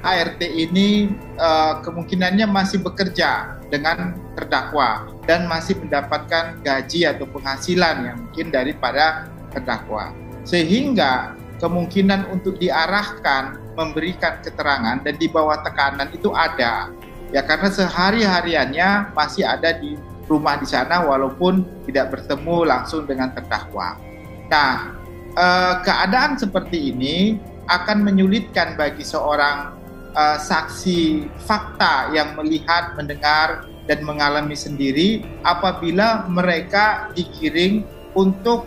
ART ini kemungkinannya masih bekerja dengan terdakwa dan masih mendapatkan gaji atau penghasilan yang mungkin daripada terdakwa. Sehingga kemungkinan untuk diarahkan memberikan keterangan dan di bawah tekanan itu ada. Ya, karena sehari-hariannya masih ada di rumah di sana walaupun tidak bertemu langsung dengan terdakwa. Nah, keadaan seperti ini akan menyulitkan bagi seorang saksi fakta yang melihat, mendengar, dan mengalami sendiri apabila mereka digiring untuk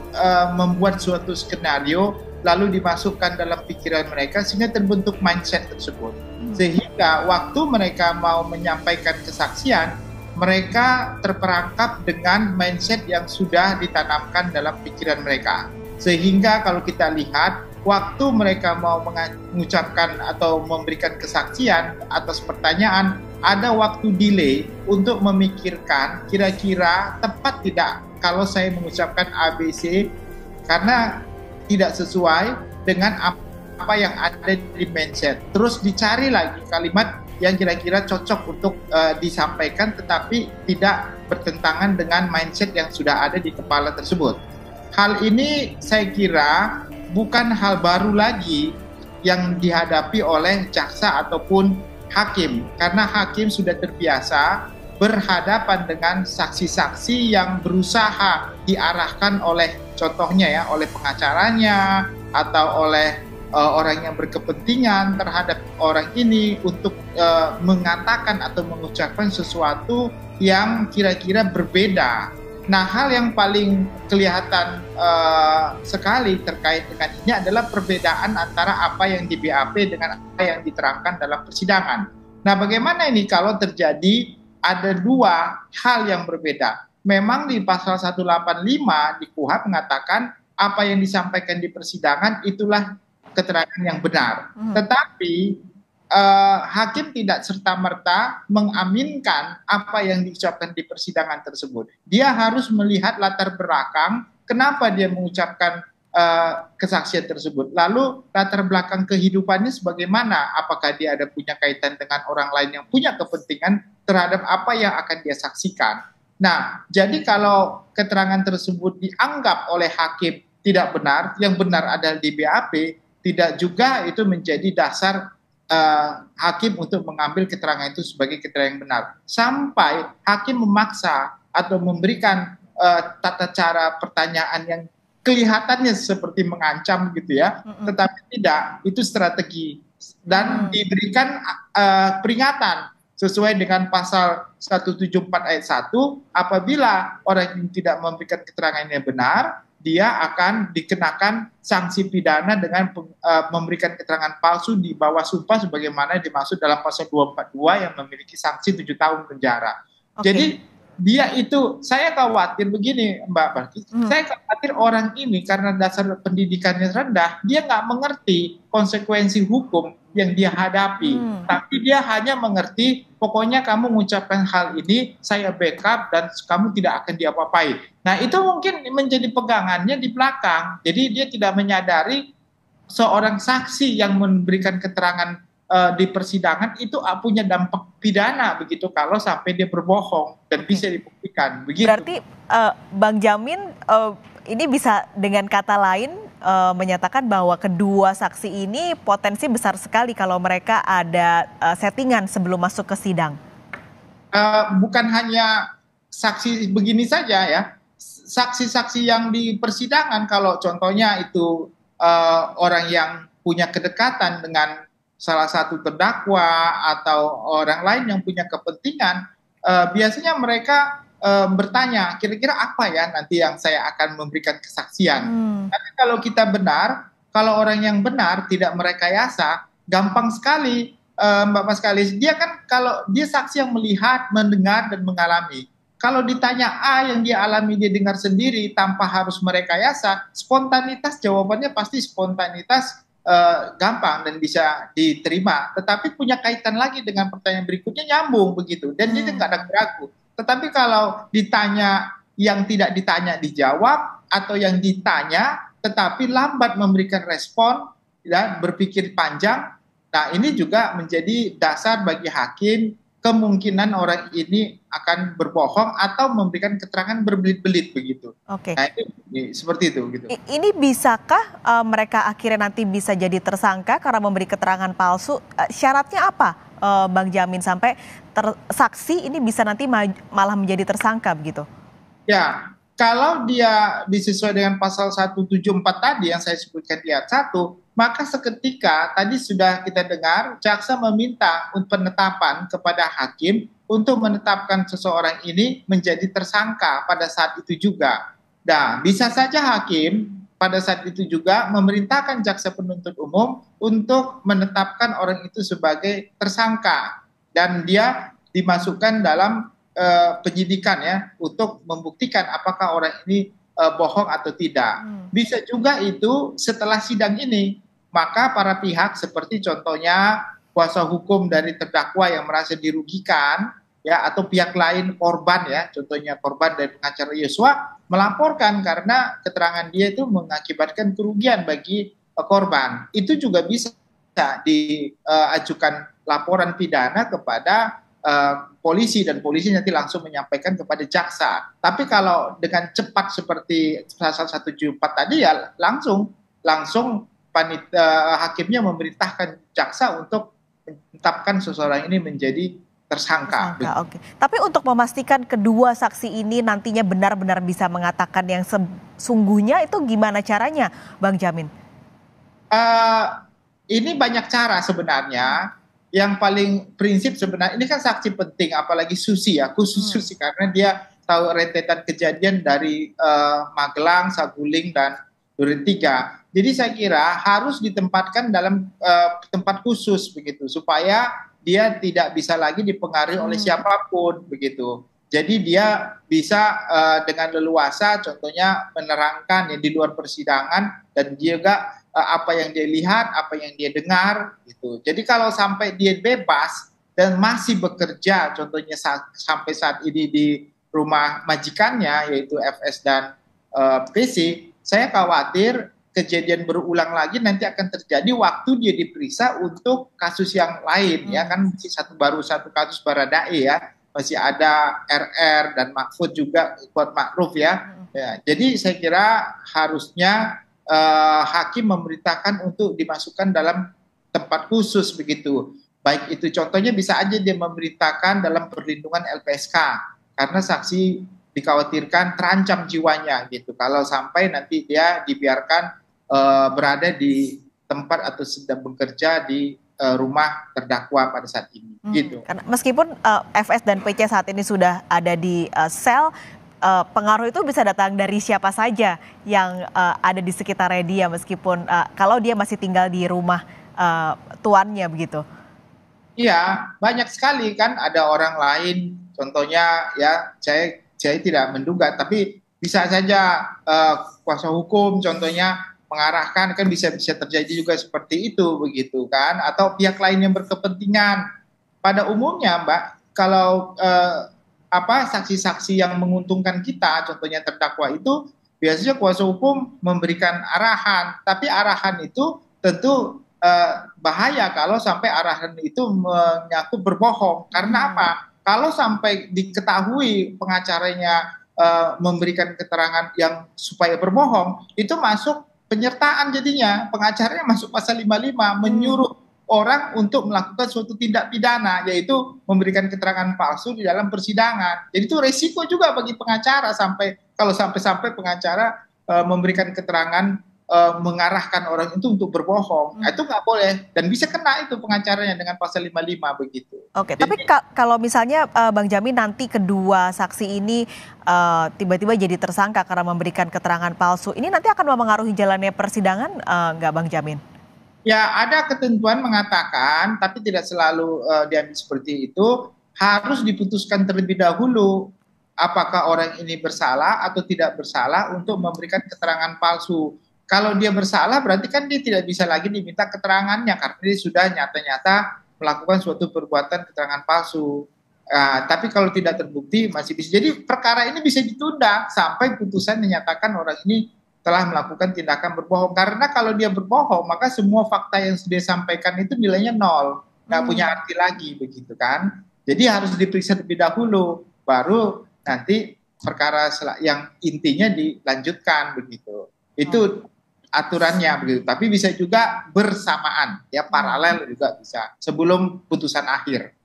membuat suatu skenario lalu dimasukkan dalam pikiran mereka sehingga terbentuk mindset tersebut. Sehingga waktu mereka mau menyampaikan kesaksian, mereka terperangkap dengan mindset yang sudah ditanamkan dalam pikiran mereka. Sehingga kalau kita lihat, waktu mereka mau mengucapkan atau memberikan kesaksian atas pertanyaan, ada waktu delay untuk memikirkan kira-kira tepat tidak kalau saya mengucapkan ABC karena tidak sesuai dengan apa yang ada di mindset. Terus dicari lagi kalimat yang kira-kira cocok untuk disampaikan tetapi tidak bertentangan dengan mindset yang sudah ada di kepala tersebut. Hal ini saya kira bukan hal baru lagi yang dihadapi oleh jaksa ataupun hakim, karena hakim sudah terbiasa berhadapan dengan saksi-saksi yang berusaha diarahkan oleh contohnya ya, oleh pengacaranya atau oleh orang yang berkepentingan terhadap orang ini untuk mengatakan atau mengucapkan sesuatu yang kira-kira berbeda. Nah, hal yang paling kelihatan sekali terkait dengan ini adalah perbedaan antara apa yang di BAP dengan apa yang diterangkan dalam persidangan. Nah, bagaimana ini kalau terjadi ada dua hal yang berbeda? Memang di pasal 185 di KUHP mengatakan apa yang disampaikan di persidangan itulah keterangan yang benar. Tetapi hakim tidak serta-merta mengaminkan apa yang diucapkan di persidangan tersebut. Dia harus melihat latar belakang kenapa dia mengucapkan kesaksian tersebut. Lalu latar belakang kehidupannya sebagaimana? Apakah dia ada punya kaitan dengan orang lain yang punya kepentingan terhadap apa yang akan dia saksikan? Nah, jadi kalau keterangan tersebut dianggap oleh hakim tidak benar, yang benar adalah di BAP, tidak juga itu menjadi dasar hakim untuk mengambil keterangan itu sebagai keterangan yang benar. Sampai hakim memaksa atau memberikan tata cara pertanyaan yang kelihatannya seperti mengancam gitu ya, tetapi tidak, itu strategi dan diberikan peringatan sesuai dengan pasal 174 ayat 1, apabila orang yang tidak memberikan keterangan yang benar, dia akan dikenakan sanksi pidana dengan memberikan keterangan palsu di bawah sumpah sebagaimana dimaksud dalam pasal 242 yang memiliki sanksi 7 tahun penjara. Okay. Jadi dia itu, saya khawatir begini Mbak Barki, saya khawatir orang ini karena dasar pendidikannya rendah, dia nggak mengerti konsekuensi hukum yang dia hadapi, tapi dia hanya mengerti pokoknya kamu mengucapkan hal ini, saya backup dan kamu tidak akan diapa-apai. Nah, itu mungkin menjadi pegangannya di belakang. Jadi dia tidak menyadari seorang saksi yang memberikan keterangan di persidangan itu punya dampak pidana begitu kalau sampai dia berbohong dan bisa dibuktikan. Begitu. Berarti Bang Jamin ini bisa dengan kata lain menyatakan bahwa kedua saksi ini potensi besar sekali kalau mereka ada settingan sebelum masuk ke sidang. Bukan hanya saksi begini saja ya, saksi-saksi yang di persidangan kalau contohnya itu orang yang punya kedekatan dengan salah satu terdakwa atau orang lain yang punya kepentingan, biasanya mereka bertanya, kira-kira apa ya nanti yang saya akan memberikan kesaksian. Tapi kalau kita benar, kalau orang yang benar tidak merekayasa, gampang sekali Mbak Paskalis. Dia kan kalau dia saksi yang melihat, mendengar, dan mengalami. Kalau ditanya A yang dia alami, dia dengar sendiri tanpa harus merekayasa, spontanitas jawabannya pasti spontanitas gampang dan bisa diterima. Tetapi punya kaitan lagi dengan pertanyaan berikutnya, nyambung begitu. Dan dia nggak ada ragu. Tetapi kalau ditanya yang tidak ditanya dijawab, atau yang ditanya tetapi lambat memberikan respon, ya, berpikir panjang, Nah, ini juga menjadi dasar bagi hakim kemungkinan orang ini akan berbohong atau memberikan keterangan berbelit-belit begitu. Oke. Nah, ini seperti itu gitu. Ini bisakah mereka akhirnya nanti bisa jadi tersangka karena memberi keterangan palsu? Syaratnya apa, Bang Jamin, sampai saksi ini bisa nanti malah menjadi tersangka begitu? Ya, kalau dia disesuai dengan pasal 174 tadi yang saya sebutkan di ayat 1, maka seketika tadi sudah kita dengar jaksa meminta untuk penetapan kepada hakim untuk menetapkan seseorang ini menjadi tersangka pada saat itu juga. Nah, bisa saja hakim pada saat itu juga memerintahkan jaksa penuntut umum untuk menetapkan orang itu sebagai tersangka dan dia dimasukkan dalam penyidikan ya untuk membuktikan apakah orang ini bohong atau tidak. Bisa juga itu setelah sidang ini, maka para pihak seperti contohnya kuasa hukum dari terdakwa yang merasa dirugikan ya atau pihak lain korban ya, contohnya korban dari pengacara Yosua melaporkan karena keterangan dia itu mengakibatkan kerugian bagi korban. Itu juga bisa diajukan laporan pidana kepada polisi dan polisi nanti langsung menyampaikan kepada jaksa. Tapi kalau dengan cepat seperti pasal 174 tadi ya langsung hakimnya memerintahkan jaksa untuk menetapkan seseorang ini menjadi tersangka. Oke. Tapi untuk memastikan kedua saksi ini nantinya benar-benar bisa mengatakan yang sesungguhnya itu gimana caranya, Bang Jamin? Ini banyak cara sebenarnya. Yang paling prinsip sebenarnya ini kan saksi penting, apalagi Susi ya, khusus Susi karena dia tahu rentetan kejadian dari Magelang, Saguling dan Duren 3. Jadi saya kira harus ditempatkan dalam tempat khusus begitu supaya dia tidak bisa lagi dipengaruhi oleh siapapun begitu. Jadi dia bisa dengan leluasa contohnya menerangkan yang di luar persidangan dan juga apa yang dia lihat, apa yang dia dengar gitu. Jadi kalau sampai dia bebas dan masih bekerja contohnya sampai saat ini di rumah majikannya yaitu FS dan PC, saya khawatir kejadian berulang lagi nanti akan terjadi waktu dia diperiksa untuk kasus yang lain ya kan masih satu kasus Baradae ya. Masih ada RR dan Mahfud juga Kuat Ma'ruf ya. Jadi saya kira harusnya hakim memerintahkan untuk dimasukkan dalam tempat khusus begitu. Baik itu contohnya bisa aja dia memerintahkan dalam perlindungan LPSK karena saksi dikhawatirkan terancam jiwanya gitu. Kalau sampai nanti dia dibiarkan berada di tempat atau sedang bekerja di rumah terdakwa pada saat ini gitu. Karena meskipun FS dan PC saat ini sudah ada di sel, pengaruh itu bisa datang dari siapa saja yang ada di sekitarnya dia meskipun kalau dia masih tinggal di rumah tuannya begitu. Iya, banyak sekali kan ada orang lain contohnya ya saya tidak menduga tapi bisa saja kuasa hukum contohnya mengarahkan kan bisa terjadi juga seperti itu begitu kan atau pihak lain yang berkepentingan. Pada umumnya Mbak kalau saksi-saksi yang menguntungkan kita contohnya terdakwa itu biasanya kuasa hukum memberikan arahan tapi arahan itu tentu bahaya kalau sampai arahan itu menyangkut berbohong karena apa? Kalau sampai diketahui pengacaranya memberikan keterangan yang supaya berbohong itu masuk penyertaan jadinya pengacaranya masuk pasal 55 menyuruh orang untuk melakukan suatu tindak pidana yaitu memberikan keterangan palsu di dalam persidangan. Jadi itu resiko juga bagi pengacara sampai pengacara memberikan keterangan mengarahkan orang itu untuk berbohong. Nah, itu nggak boleh dan bisa kena itu pengacaranya dengan pasal 55 begitu. Oke, tapi kalau misalnya Bang Jamin nanti kedua saksi ini tiba-tiba jadi tersangka karena memberikan keterangan palsu, ini nanti akan mempengaruhi jalannya persidangan nggak Bang Jamin? Ya ada ketentuan mengatakan, tapi tidak selalu diambil seperti itu, harus diputuskan terlebih dahulu apakah orang ini bersalah atau tidak bersalah untuk memberikan keterangan palsu. Kalau dia bersalah berarti kan dia tidak bisa lagi diminta keterangannya karena dia sudah nyata-nyata melakukan suatu perbuatan keterangan palsu. Tapi kalau tidak terbukti masih bisa. Jadi perkara ini bisa ditunda sampai putusan menyatakan orang ini telah melakukan tindakan berbohong. Karena kalau dia berbohong, maka semua fakta yang sudah disampaikan itu nilainya nol, nggak punya arti lagi, begitu kan? Jadi harus diperiksa terlebih dahulu, baru nanti perkara yang intinya dilanjutkan, begitu. Itu aturannya, begitu. Tapi bisa juga bersamaan, ya paralel juga bisa sebelum putusan akhir.